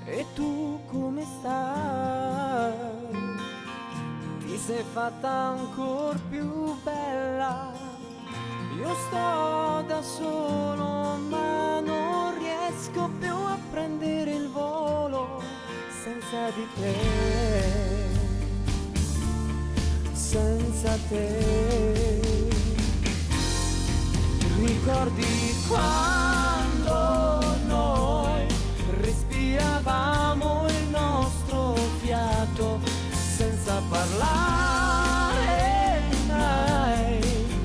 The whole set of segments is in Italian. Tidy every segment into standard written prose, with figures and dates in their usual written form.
E tu come stai? Ti sei fatta ancora più bella. Io sto da solo ma non riesco più a prendere il volo senza di te, senza te. Ricordi quando noi respiravamo il nostro fiato senza parlare mai,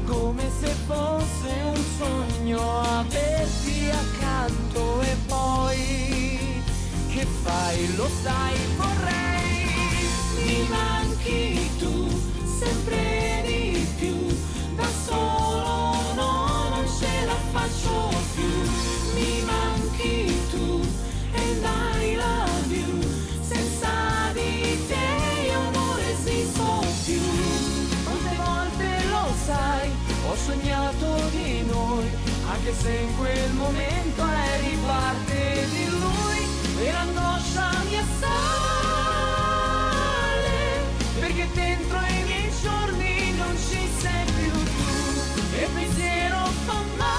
come se fosse un sogno averti accanto. E poi che fai? Lo sai, vorrei, mi manchi tu sempre di più, da solo no, non ce la faccio più. Mi manchi tu and I love you, senza di te io non resisto più. Quante volte lo sai, ho sognato di noi, anche se in quel momento eri parte di lui. E l'angoscia mi assale, perché dentro i miei giorni non ci sei più tu. E il pensiero fa male,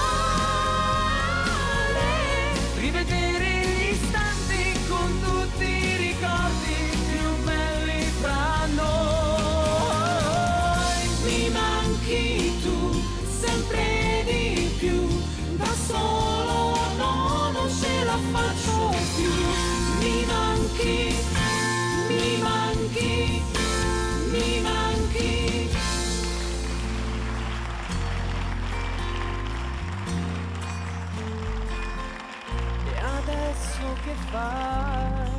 rivedere gli istanti con tutti i ricordi più belli fra noi. Mi manchi tu sempre di più, da solo no, non ce la faccio più. Mi manchi, mi manchi, mi manchi. E adesso che fai?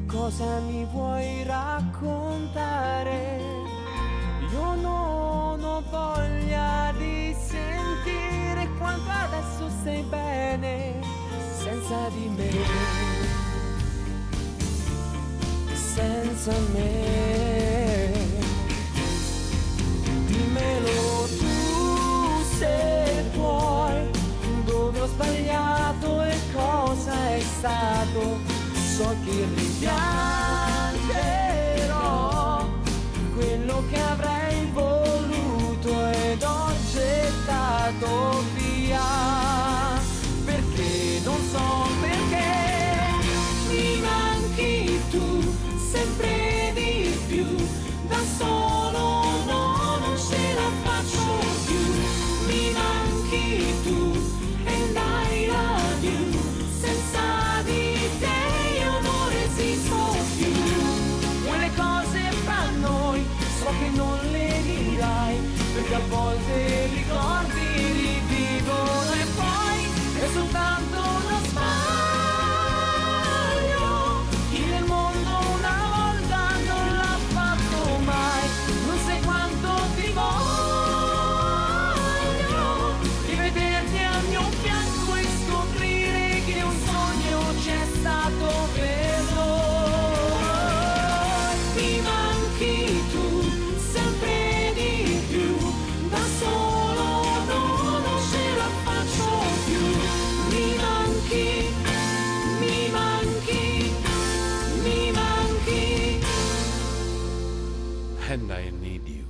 Cosa mi vuoi raccontare? Io non ho voglia di sentire quanto adesso stai bene senza di me, senza me. Dimmelo tu se vuoi, dove ho sbagliato e cosa è stato. So che rimpiangerò quello che avrei voluto ed ho gettato via, perché non so perché. Mi manchi tu sempre di più, da solo no, non ce la faccio più. Mi manchi tu and I love you, senza di te io non resisto più. Quelle cose fra noi so che non le dirai, perché a volte ricordi rivivono e poi è soltanto uno sbaglio. Chi nel mondo una volta non l'ha fatto mai. Non sai quanto ti voglio, rivederti al mio fianco e scoprire che un sogno c'è stato per noi. Mi manchi tu sempre di più, da solo no, non ce la faccio più. Mi manchi, mi manchi, mi manchi. And I need you.